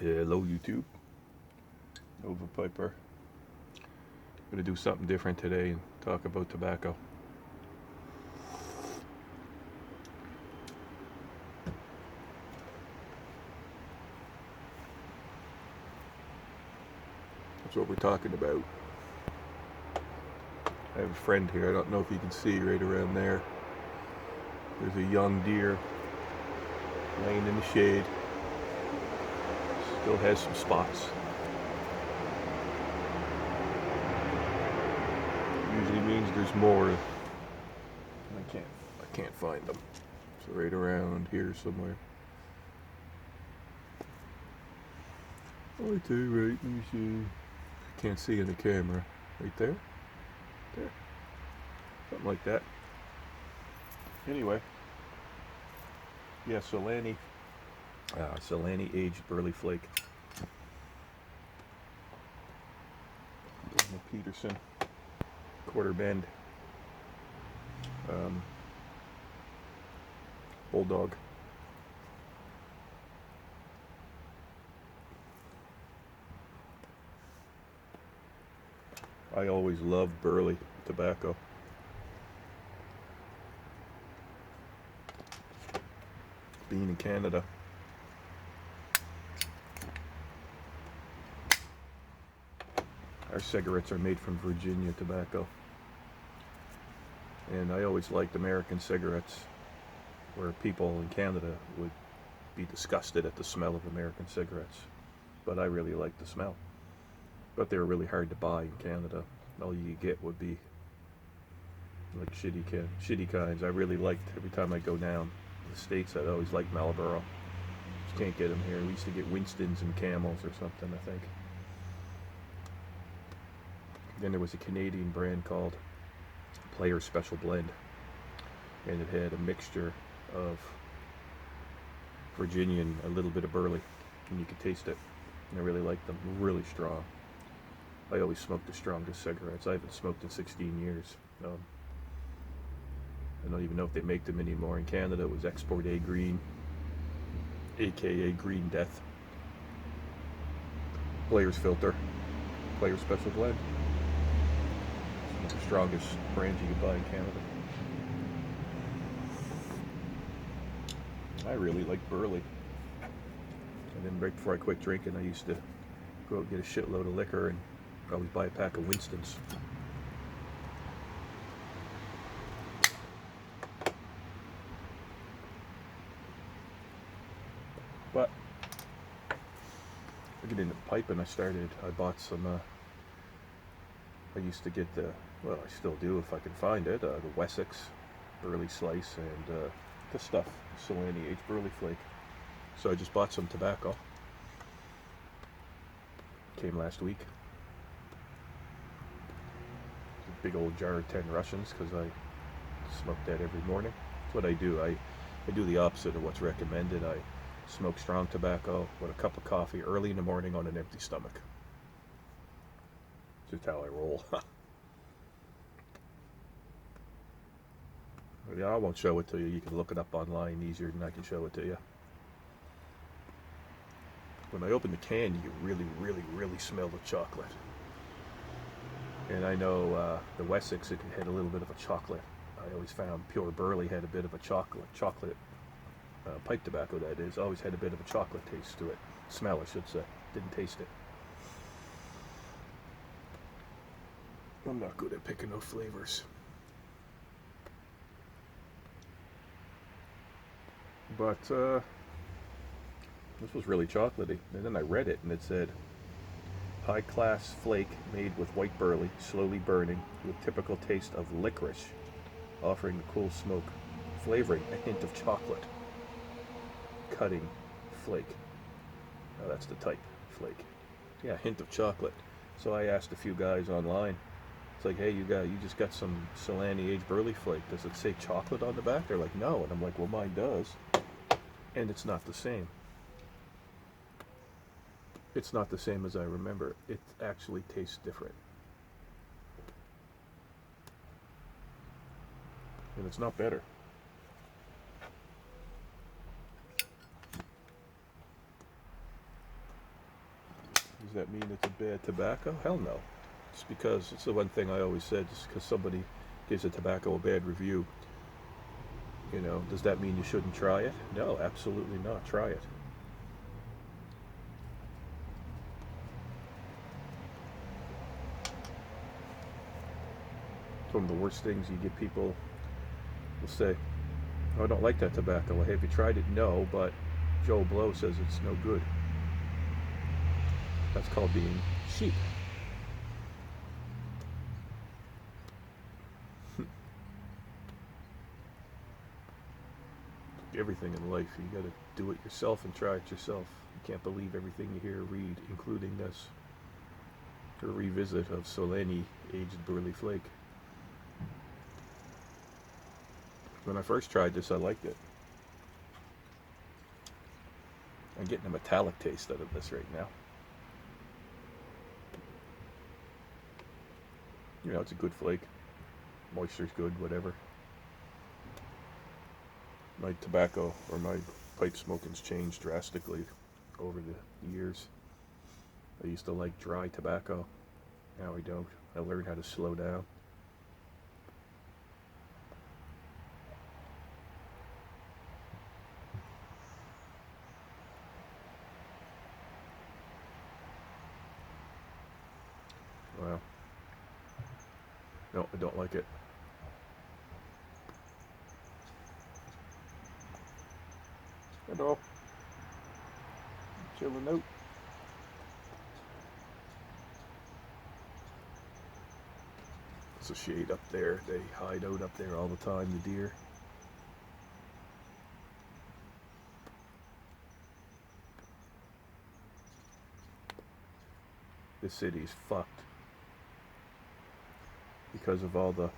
Hello YouTube, Nova Piper. Gonna do something different today and talk about tobacco. That's what we're talking about. I have a friend here, I don't know if you can see right around there. There's a young deer laying in the shade. Still has some spots. Usually means there's more. I can't find them. So right around here somewhere. Right there, right. Let me see. Can't see in the camera. Right there. There. Something like that. Anyway. Yeah, Solano. Solano aged burley flake. Peterson. Quarter bend. Bulldog. I always loved burley tobacco. Being in Canada. Our cigarettes are made from Virginia tobacco. And I always liked American cigarettes, where people in Canada would be disgusted at the smell of American cigarettes. But I really liked the smell. But they were really hard to buy in Canada. All you could get would be like shitty kinds. I really liked, every time I go down to the States, I'd always liked Marlboro. Just can't get them here. We used to get Winstons and Camels or something, I think. Then there was a Canadian brand called Player Special Blend, and it had a mixture of Virginia and a little bit of burley, and you could taste it. And I really liked them, really strong. I always smoked the strongest cigarettes. I haven't smoked in 16 years. I don't even know if they make them anymore. In Canada, it was Export A Green, aka Green Death. Player's Filter, Player Special Blend. It's the strongest brand you could buy in Canada. I really like burley. And then right before I quit drinking, I used to go out and get a shitload of liquor and always buy a pack of Winstons. But I get into piping. I bought some. I used to get well, I still do if I can find it. The Wessex burley slice and the stuff, Solano aged burley flake. So I just bought some tobacco. Came last week. A big old jar of 10 Russians because I smoke that every morning. That's what I do. I do the opposite of what's recommended. I smoke strong tobacco with a cup of coffee early in the morning on an empty stomach. Just how I roll. Yeah, I won't show it to you. You can look it up online easier than I can show it to you. When I open the can, you really, really, really smell the chocolate. And I know the Wessex, it had a little bit of a chocolate. I always found pure burley had a bit of a chocolate pipe tobacco, that is, always had a bit of a chocolate taste to it. Smell, I should say. Didn't taste it. I'm not good at picking out flavors. But this was really chocolatey. And then I read it and it said, high class flake made with white burley, slowly burning, with typical taste of licorice, offering the cool smoke, flavoring a hint of chocolate. Cutting flake. Oh, that's the type, flake. Yeah, hint of chocolate. So I asked a few guys online. It's like, hey, you just got some Solano aged burley flake. Does it say chocolate on the back? They're like, no. And I'm like, well, mine does. And it's not the same. It's not the same as I remember. It actually tastes different. And it's not better. Does that mean it's a bad tobacco? Hell no. Just because, it's the one thing I always said, just because somebody gives a tobacco a bad review, does that mean you shouldn't try it? No, absolutely not. Try it. It's one of the worst things you get. People will say, oh, I don't like that tobacco. Well, have you tried it? No, but Joe Blow says it's no good. That's called being sheep. Everything in life, you gotta do it yourself and try it yourself. You can't believe everything you hear or read, including this. A revisit of Solano aged burley flake. When I first tried this, I liked it. I'm getting a metallic taste out of this right now. It's a good flake. Moisture's good, whatever. My tobacco or my pipe smoking's changed drastically over the years. I used to like dry tobacco. Now I don't. I learned how to slow down. Wow. No, I don't like it. Hello. Chilling out. It's a shade up there. They hide out up there all the time, the deer. This city's fucked. Because of all there's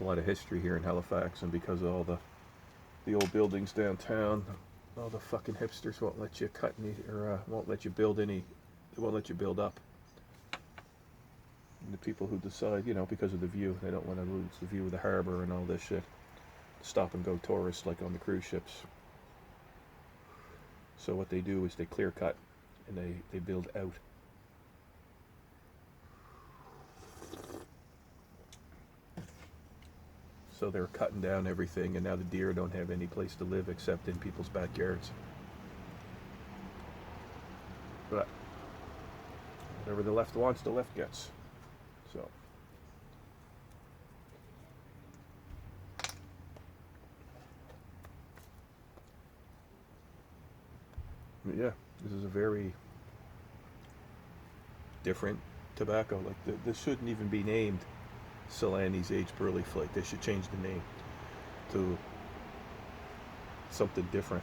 a lot of history here in Halifax, and because of all the old buildings downtown, all the fucking hipsters won't let you cut any, or won't let you build any, they won't let you build up. And the people who decide, because of the view, they don't want to lose the view of the harbor and all this shit. Stop and go tourists like on the cruise ships. So what they do is they clear cut and they build out. So they're cutting down everything, and now the deer don't have any place to live except in people's backyards. But whatever the left wants, the left gets. So yeah, this is a very different tobacco. Like this shouldn't even be named Solano's aged burley flake. They should change the name to something different.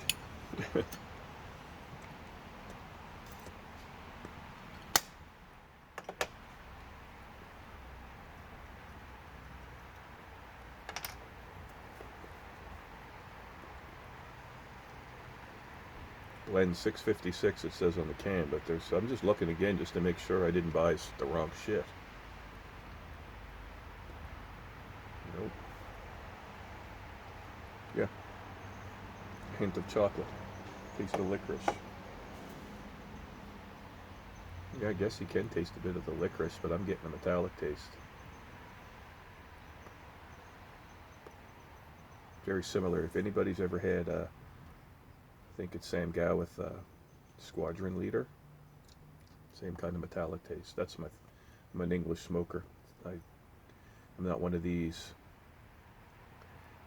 Blend 656 it says on the can, but I'm just looking again just to make sure I didn't buy the wrong shit. Nope. Yeah. Hint of chocolate. Taste of licorice. Yeah, I guess you can taste a bit of the licorice, but I'm getting a metallic taste. Very similar. If anybody's ever had, I think it's Sam Gow with Squadron Leader. Same kind of metallic taste. I'm an English smoker. I'm not one of these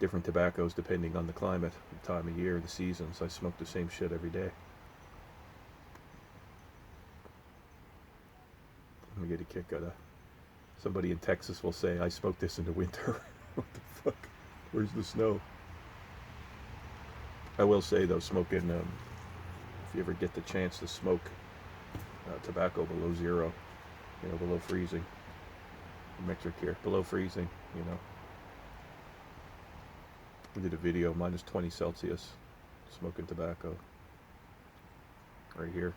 different tobaccos depending on the climate, the time of year, the seasons. I smoke the same shit every day. I get a kick out of somebody in Texas will say, I smoke this in the winter. What the fuck? Where's the snow? I will say though, smoking, if you ever get the chance to smoke tobacco below zero, below freezing, metric here, below freezing, I did a video, minus 20 Celsius, smoking tobacco, right here.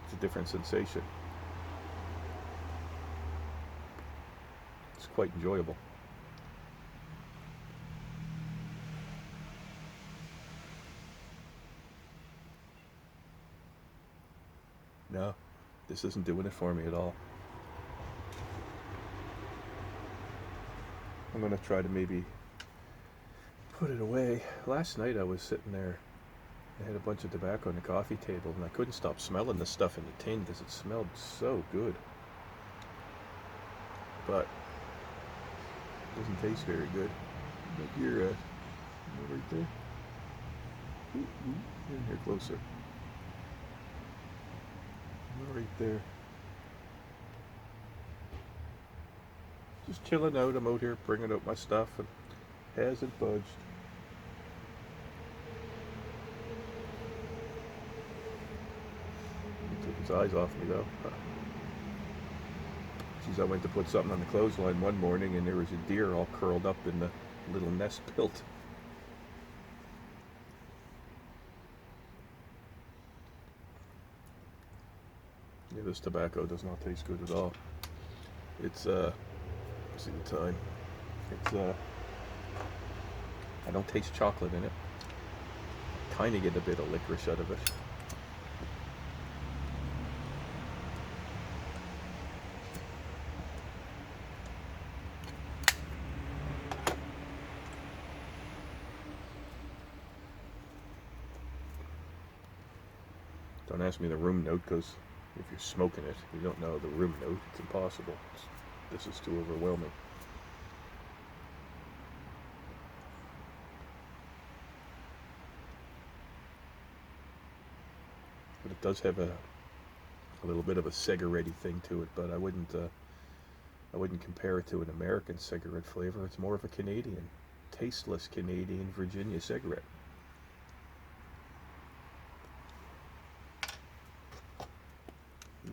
It's a different sensation. It's quite enjoyable. No, this isn't doing it for me at all. I'm gonna try to maybe put it away. Last night I was sitting there, I had a bunch of tobacco on the coffee table, and I couldn't stop smelling the stuff in the tin because it smelled so good. But it doesn't taste very good. But you're right there. In here closer. Right there. Just chilling out. I'm out here bringing out my stuff and hasn't budged. He took his eyes off me though. Geez, I went to put something on the clothesline one morning and there was a deer all curled up in the little nest built. Yeah, this tobacco does not taste good at all. It's let's see the time. It's I don't taste chocolate in it. Kind of get a bit of licorice out of it. Don't ask me the room note, because if you're smoking it, you don't know the room note. It's impossible. This is too overwhelming. But it does have a little bit of a cigarette-y thing to it, but I wouldn't compare it to an American cigarette flavor. It's more of a Canadian, tasteless Canadian Virginia cigarette.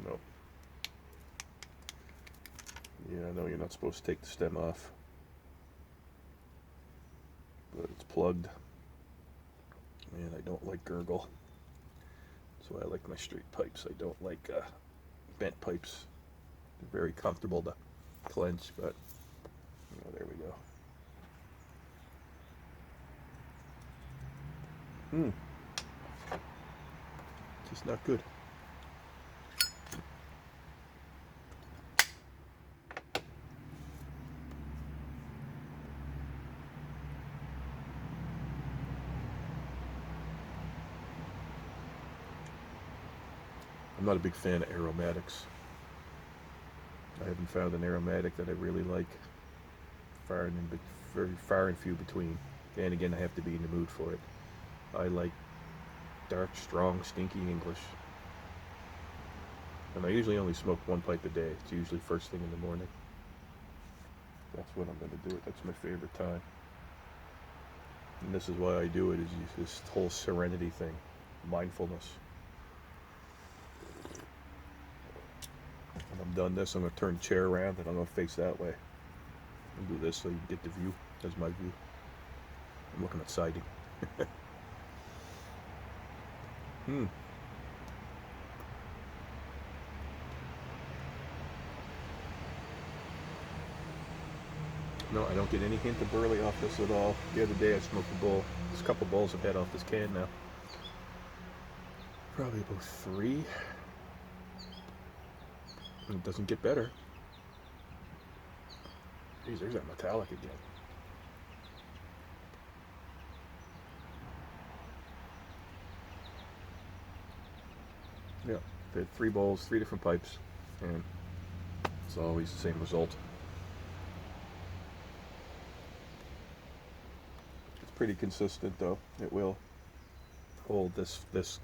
No. Yeah, I know you're not supposed to take the stem off, but it's plugged, and I don't like gurgle. That's why I like my straight pipes. I don't like bent pipes. They're very comfortable to clench, but there we go. Just not good. I'm not a big fan of aromatics. I haven't found an aromatic that I really like. Very far and few between. And again, I have to be in the mood for it. I like dark, strong, stinky English. And I usually only smoke one pipe a day. It's usually first thing in the morning. That's when I'm going to do it. That's my favorite time. And this is why I do it, is this whole serenity thing. Mindfulness. When I'm done this, I'm going to turn the chair around and I'm going to face that way. And do this so you can get the view. That's my view. I'm looking at siding. No, I don't get any hint of burley off this at all. The other day I smoked a bowl. There's a couple bowls I've had off this can now. Probably about 3. And it doesn't get better. Geez, there's that metallic again. Yeah, I've had 3 bowls, 3 different pipes, and it's always the same result. It's pretty consistent though. It will hold this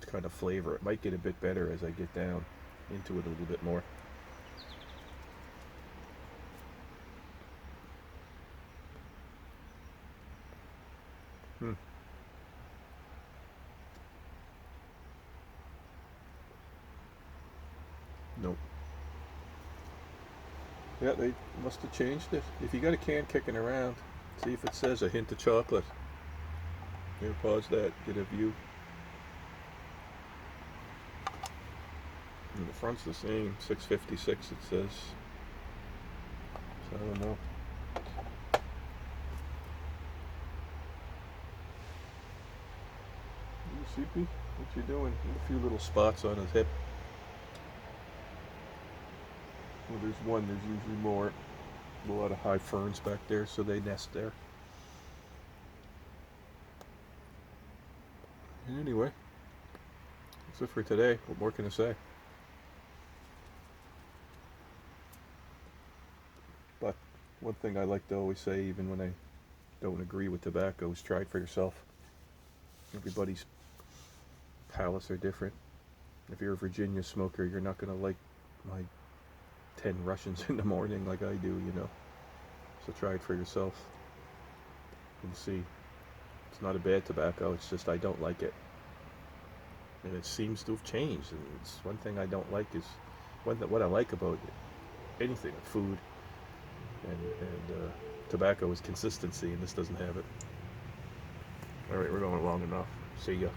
kind of flavor. It might get a bit better as I get down into it a little bit more. Nope. Yeah, they must have changed it. If you got a can kicking around, see if it says a hint of chocolate. Here, pause that, get a view. And the front's the same, 656 it says. So I don't know. CP, what you doing? A few little spots on his hip. Well, there's one, there's usually more. A lot of high ferns back there, so they nest there. And anyway, that's it for today. What more can I say? But one thing I like to always say, even when I don't agree with tobacco, is try it for yourself. Everybody's palates are different. If you're a Virginia smoker, you're not going to like my 10 Russians in the morning like I do, you know. So try it for yourself and see. It's not a bad tobacco, it's just I don't like it. And it seems to have changed. And it's one thing I don't like is what I like about anything, food and tobacco is consistency, and this doesn't have it. All right, we're going long enough. See ya.